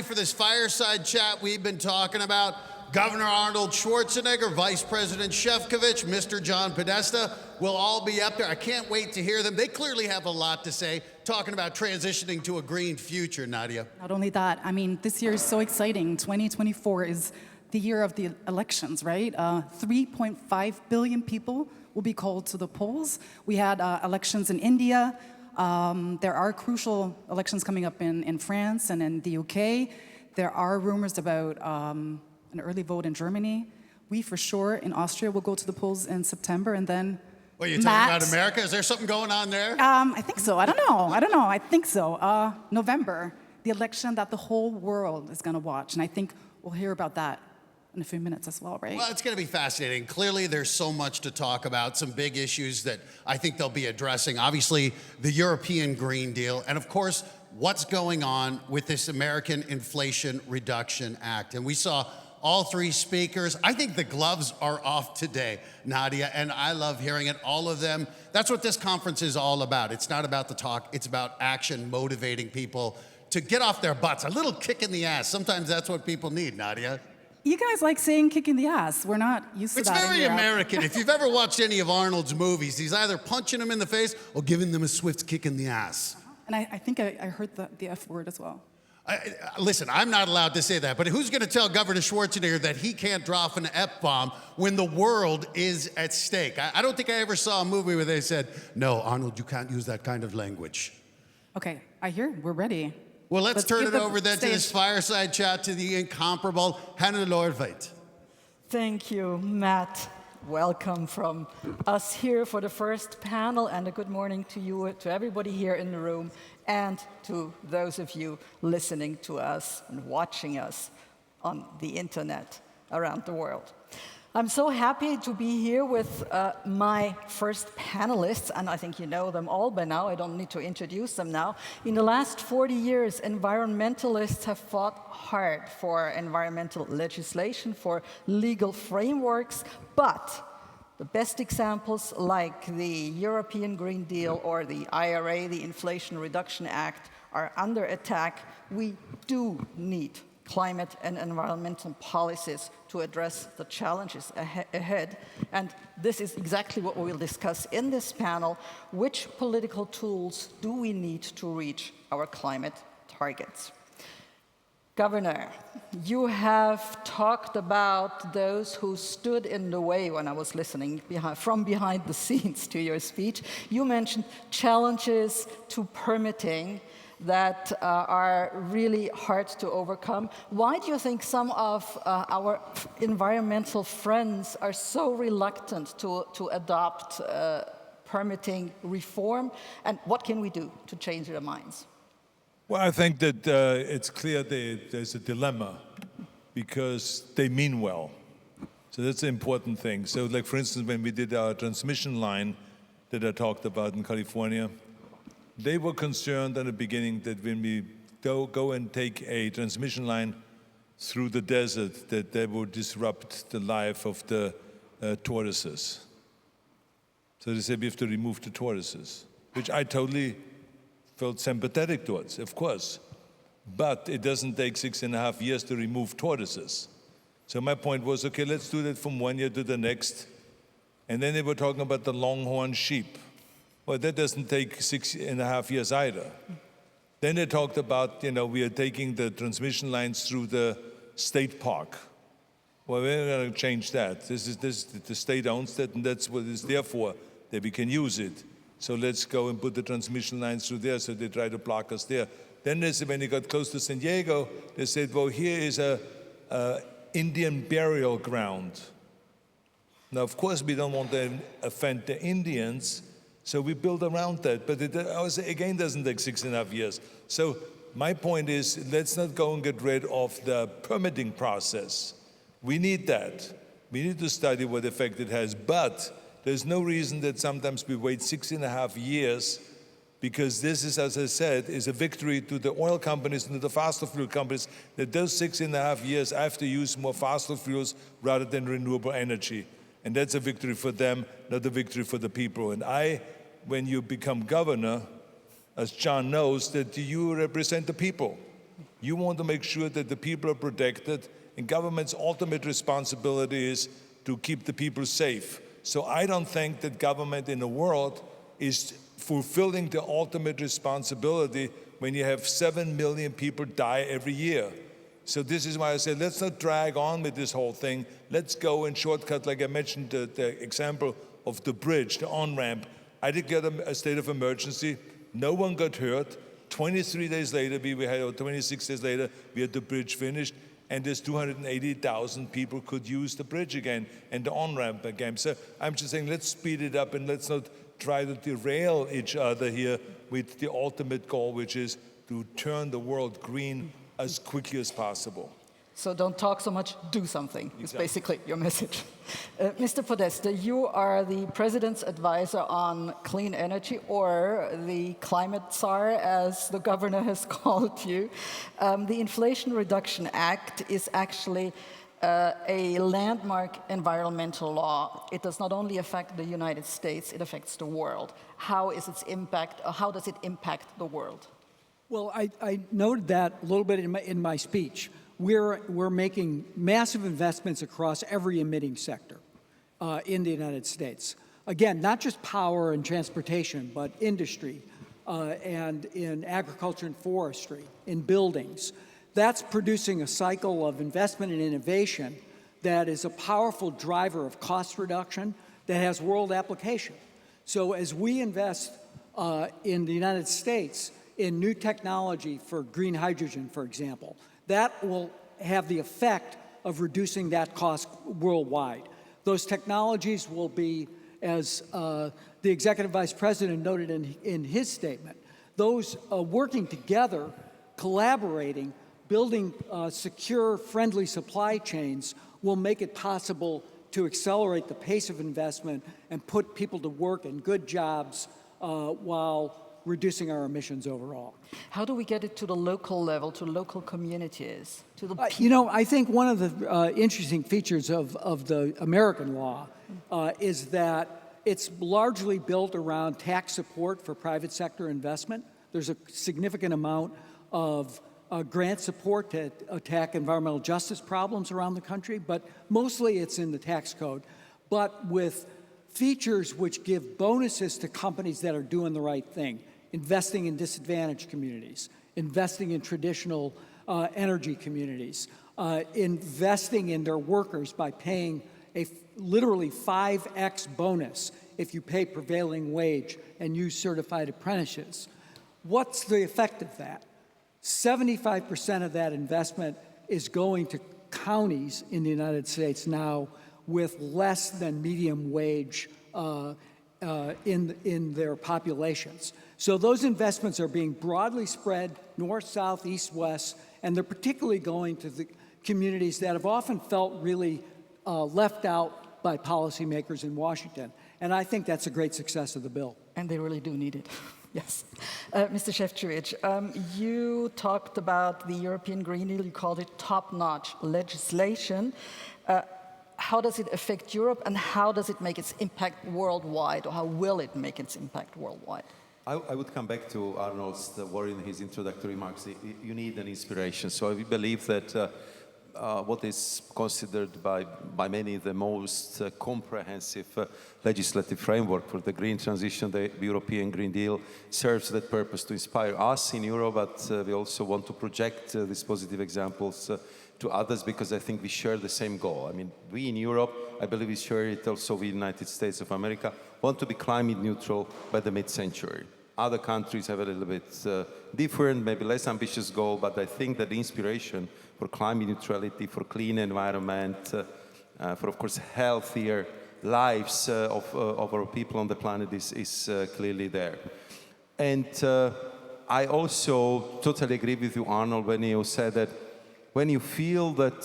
For this fireside chat, we've been talking about Governor Arnold Schwarzenegger, Vice President Shevkovich, Mr. John Podesta will all be up there. I can't wait to hear them. They clearly have a lot to say, talking about transitioning to a green future, Nadia. Not only that, I mean, this year is so exciting. 2024 is the year of the elections, right? 3.5 billion people will be called to the polls. We had elections in India. There are crucial elections coming up in France and in the UK. There are rumors about an early vote in Germany. We, for sure, in Austria will go to the polls in September, and then Well, you're talking about America? Is there something going on there? I think so. I don't know. I think so. November, the election that the whole world is going to watch, and I think we'll hear about that in a few minutes as well, right? Well, it's going to be fascinating. Clearly, there's so much to talk about, some big issues that I think they'll be addressing. Obviously, the European Green Deal, and of course, what's going on with this American Inflation Reduction Act. And we saw all three speakers. I think the gloves are off today, Nadia, and I love hearing it, all of them. That's what this conference is all about. It's not about the talk, it's about action, motivating people to get off their butts. A little kick in the ass. Sometimes that's what people need, Nadia. You guys like saying kick in the ass. We're not used to It's that. very American. If you've ever watched any of Arnold's movies, he's either punching them in the face or giving them a swift kick in the ass. And I think I heard the F word as well. Listen, I'm not allowed to say that, but who's going to tell Governor Schwarzenegger that he can't drop an F-bomb when the world is at stake? I don't think I ever saw a movie where they said, no, Arnold, you can't use that kind of language. Okay, I hear. We're ready. Well, let's turn it over then stage. to this fireside chat to the incomparable Hannah Lordveit. Thank you, Matt. Welcome from us here for the first panel, and a good morning to you, to everybody here in the room, and to those of you listening to us and watching us on the internet around the world. I'm so happy to be here with my first panelists, and I think you know them all by now. I don't need to introduce them now. In the last 40 years, environmentalists have fought hard for environmental legislation, for legal frameworks, but the best examples like the European Green Deal or the IRA, the Inflation Reduction Act, are under attack. We do need climate and environmental policies to address the challenges ahead. And this is exactly what we will discuss in this panel. Which political tools do we need to reach our climate targets? Governor, you have talked about those who stood in the way when I was listening from behind the scenes to your speech. You mentioned challenges to permitting that are really hard to overcome. Why do you think some of our environmental friends are so reluctant to adopt permitting reform? And what can we do to change their minds? Well, I think that it's clear there's a dilemma because they mean well. So that's the important thing. So like, for instance, when we did our transmission line that I talked about in California, they were concerned in the beginning that when we go and take a transmission line through the desert, that they would disrupt the life of the tortoises. So they said we have to remove the tortoises, which I totally felt sympathetic towards, of course. But it doesn't take 6.5 years to remove tortoises. So my point was, okay, let's do that from one year to the next. And then they were talking about the longhorn sheep. Well, that doesn't take 6.5 years either. Then they talked about, we are taking the transmission lines through the state park. Well, we're going to change that. The state owns that, and that's what it's there for, that we can use it. So let's go and put the transmission lines through there, so they try to block us there. Then they said, when they got close to San Diego, they said, well, here is a Indian burial ground. Now, of course, we don't want to offend the Indians, so we build around that. But it also, again, doesn't take 6.5 years. So my point is, let's not go and get rid of the permitting process. We need that. We need to study what effect it has. But there's no reason that sometimes we wait 6.5 years, because this is, as I said, is a victory to the oil companies and to the fossil fuel companies, that those 6.5 years have to use more fossil fuels rather than renewable energy. And that's a victory for them, not a victory for the people. And when you become governor, as John knows, that you represent the people. You want to make sure that the people are protected, and government's ultimate responsibility is to keep the people safe. So I don't think that government in the world is fulfilling the ultimate responsibility when you have 7 million people die every year. So this is why I say, let's not drag on with this whole thing. Let's go and shortcut, like I mentioned, the example of the bridge, the on-ramp. I did get a state of emergency. No one got hurt. 23 days later, or 26 days later, we had the bridge finished, and there's 280,000 people could use the bridge again and the on-ramp again. So I'm just saying, let's speed it up and let's not try to derail each other here with the ultimate goal, which is to turn the world green as quickly as possible. So don't talk so much, do something, is basically your message. Mr. Podesta, you are the President's advisor on clean energy, or the climate czar, as the governor has called you. The Inflation Reduction Act is actually a landmark environmental law. It does not only affect the United States, it affects the world. How is its impact, or how does it impact the world? Well, I noted that a little bit in my speech. We're making massive investments across every emitting sector in the United States. Again, not just power and transportation, but industry and in agriculture and forestry, in buildings. That's producing a cycle of investment and innovation that is a powerful driver of cost reduction that has world application. So as we invest in the United States in new technology for green hydrogen, for example, that will have the effect of reducing that cost worldwide. Those technologies will be, as the Executive Vice President noted in his statement, those working together, collaborating, building secure, friendly supply chains will make it possible to accelerate the pace of investment and put people to work in good jobs while reducing our emissions overall. How do we get it to the local level, to local communities, to the people? You know, I think one of the interesting features of the American law is that it's largely built around tax support for private sector investment. There's a significant amount of grant support to attack environmental justice problems around the country, but mostly it's in the tax code. But with features which give bonuses to companies that are doing the right thing, investing in disadvantaged communities, investing in traditional energy communities, investing in their workers by paying a literally 5x bonus if you pay prevailing wage and use certified apprentices. What's the effect of that? 75% of that investment is going to counties in the United States now with less than medium wage in their populations. So those investments are being broadly spread north, south, east, west, and they're particularly going to the communities that have often felt really left out by policymakers in Washington. And I think that's a great success of the bill. And they really do need it. Yes. Mr. Šefčovič, you talked about the European Green Deal. You called it top-notch legislation. How does it affect Europe, and how does it make its impact worldwide, or how will it make its impact worldwide? I would come back to Arnold's word in his introductory remarks. You need an inspiration. So we believe that what is considered by many the most comprehensive legislative framework for the green transition, the European Green Deal, serves that purpose to inspire us in Europe, but we also want to project these positive examples to others, because I think we share the same goal. I mean, we in Europe, I believe we share it also with the United States of America, want to be climate neutral by the mid-century. Other countries have a little bit different, maybe less ambitious goal, but I think that the inspiration for climate neutrality, for clean environment, for, of course, healthier lives of our people on the planet is clearly there. And I also totally agree with you, Arnold, when you said that when you feel that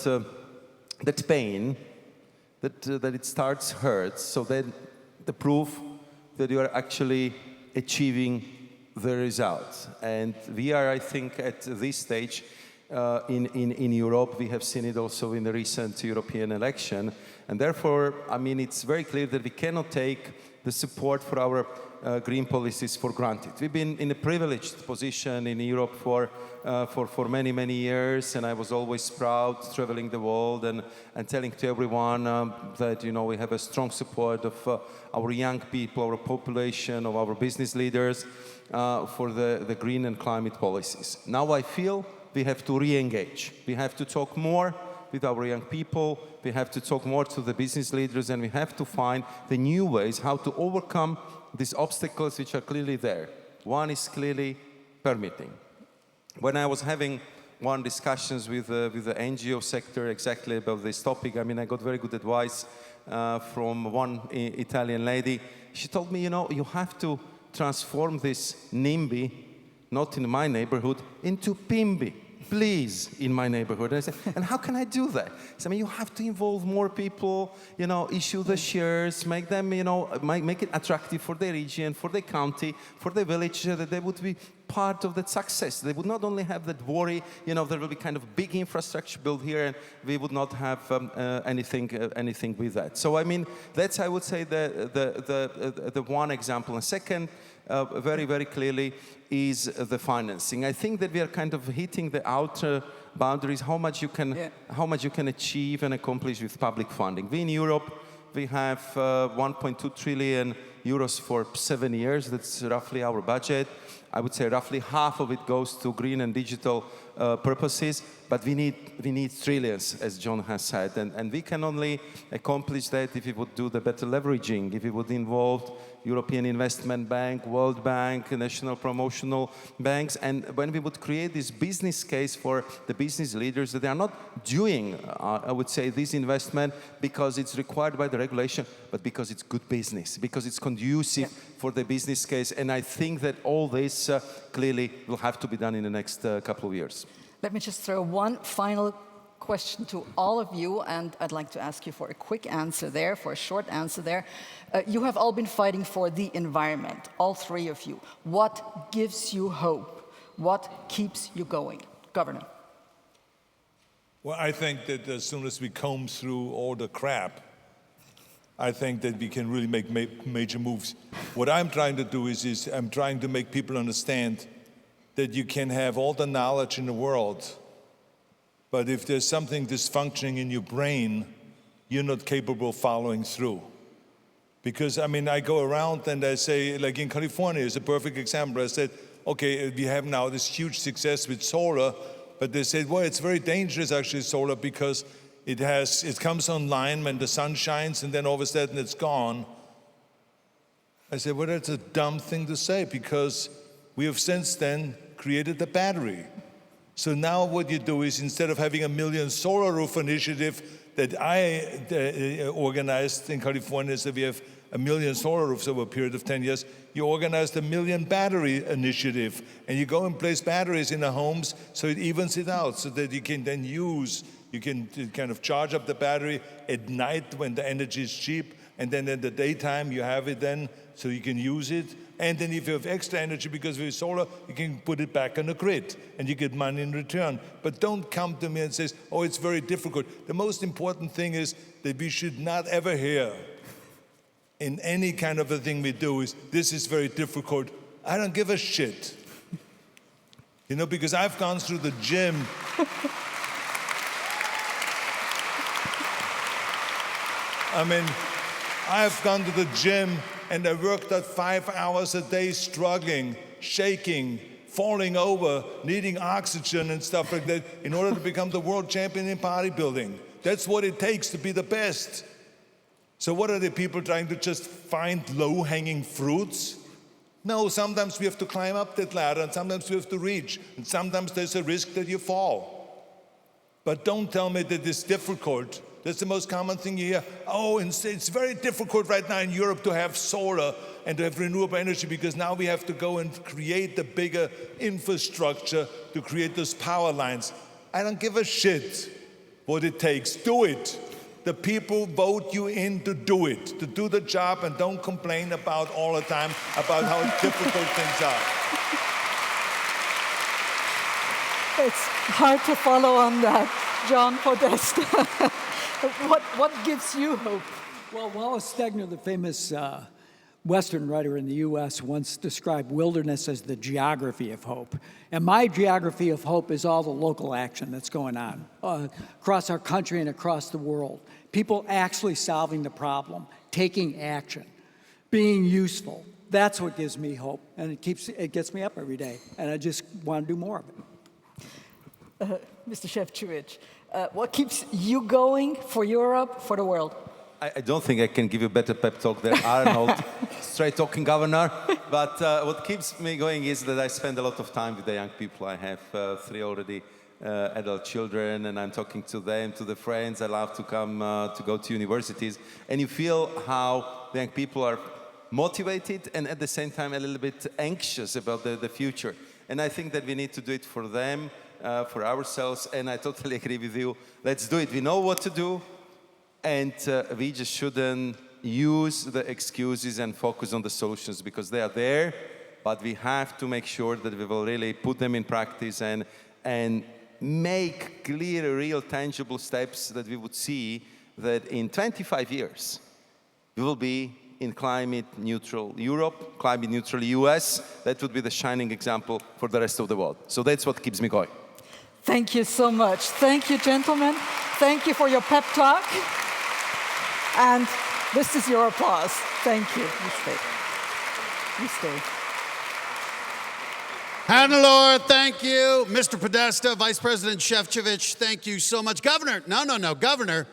that pain, that it starts hurts, so then the proof that you are actually achieving the result. And we are, I think, at this stage in Europe. We have seen it also in the recent European election. And therefore, I mean, it's very clear that we cannot take the support for our green policies for granted. We've been in a privileged position in Europe for many, many years, and I was always proud traveling the world and telling to everyone that, you know, we have a strong support of our young people, our population, of our business leaders for the green and climate policies. Now I feel we have to re-engage. We have to talk more with our young people, we have to talk more to the business leaders, and we have to find the new ways how to overcome these obstacles which are clearly there. One is clearly permitting. When I was having one discussions with the NGO sector exactly about this topic, I mean, I got very good advice from one Italian lady. She told me, you know, you have to transform this NIMBY, not in my neighborhood, into PIMBY. Please, in my neighborhood. And I said, and how can I do that? So, I mean, you have to involve more people, you know, issue the shares, make them, you know, make it attractive for the region, for the county, for the village, that they would be part of that success. They would not only have that worry, you know, there will be kind of big infrastructure built here, and we would not have anything with that. So, I mean, that's, I would say, the one example. And second, very, very clearly, is the financing. I think that we are kind of hitting the outer boundaries, how much you can achieve and accomplish with public funding. We in Europe, we have 1.2 trillion euros for 7 years. That's roughly our budget. I would say roughly half of it goes to green and digital purposes, but we need trillions, as John has said, and we can only accomplish that if we would do the better leveraging, if we would involve European Investment Bank, World Bank, national promotional banks, and when we would create this business case for the business leaders that they are not doing, I would say, this investment because it's required by the regulation, but because it's good business, because it's conducive for the business case, and I think that all this clearly will have to be done in the next couple of years. Let me just throw one final question to all of you, and I'd like to ask you for a quick answer there, for a short answer there. You have all been fighting for the environment, all three of you. What gives you hope? What keeps you going? Governor. Well, I think that as soon as we comb through all the crap, I think that we can really make major moves. What I'm trying to do is I'm trying to make people understand that you can have all the knowledge in the world, but if there's something dysfunctioning in your brain, you're not capable of following through. Because, I mean, I go around and I say, like in California is a perfect example. I said, okay, we have now this huge success with solar, but they said, well, it's very dangerous actually, solar, because it comes online when the sun shines and then all of a sudden it's gone. I said, well, that's a dumb thing to say, because we have since then created the battery. So now what you do is, instead of having a million solar roof initiative that I organized in California, so we have a million solar roofs over a period of 10 years, you organized a million battery initiative, and you go and place batteries in the homes so it evens it out, so that you can then you can kind of charge up the battery at night when the energy is cheap, and then in the daytime you have it then so you can use it. And then if you have extra energy because of solar, you can put it back on the grid and you get money in return. But don't come to me and say, oh, it's very difficult. The most important thing is that we should not ever hear in any kind of a thing we do is, this is very difficult. I don't give a shit. You know, because I've gone through the gym. I mean, I've gone to the gym and I worked out 5 hours a day struggling, shaking, falling over, needing oxygen and stuff like that in order to become the world champion in bodybuilding. That's what it takes to be the best. So what are the people trying to just find low-hanging fruits? No, sometimes we have to climb up that ladder and sometimes we have to reach, and sometimes there's a risk that you fall. But don't tell me that it's difficult. That's the most common thing you hear. Oh, it's very difficult right now in Europe to have solar and to have renewable energy because now we have to go and create the bigger infrastructure to create those power lines. I don't give a shit what it takes. Do it. The people vote you in to do it, to do the job, and don't complain about all the time about how difficult things are. It's hard to follow on that. John Podesta. What gives you hope? Well, Wallace Stegner, the famous Western writer in the U.S. once described wilderness as the geography of hope. And my geography of hope is all the local action that's going on across our country and across the world. People actually solving the problem, taking action, being useful. That's what gives me hope, and it gets me up every day, and I just want to do more of it. Mr. Šefčovič, what keeps you going for Europe, for the world? I don't think I can give you a better pep talk than Arnold, straight talking governor. But what keeps me going is that I spend a lot of time with the young people. I have 3 already adult children, and I'm talking to them, to the friends. I love to come to go to universities. And you feel how the young people are motivated and at the same time a little bit anxious about the future. And I think that we need to do it for them, for ourselves. And I totally agree with you. Let's do it. We know what to do. And we just shouldn't use the excuses and focus on the solutions because they are there, but we have to make sure that we will really put them in practice and make clear, real, tangible steps that we would see that in 25 years, we will be in climate neutral Europe, climate neutral US. That would be the shining example for the rest of the world. So that's what keeps me going. Thank you so much. Thank you, gentlemen. Thank you for your pep talk. And this is your applause. Thank you. You stay. You stay. Hannelore, thank you. Mr. Podesta, Vice President Šefčovič, thank you so much. Governor, no, Governor,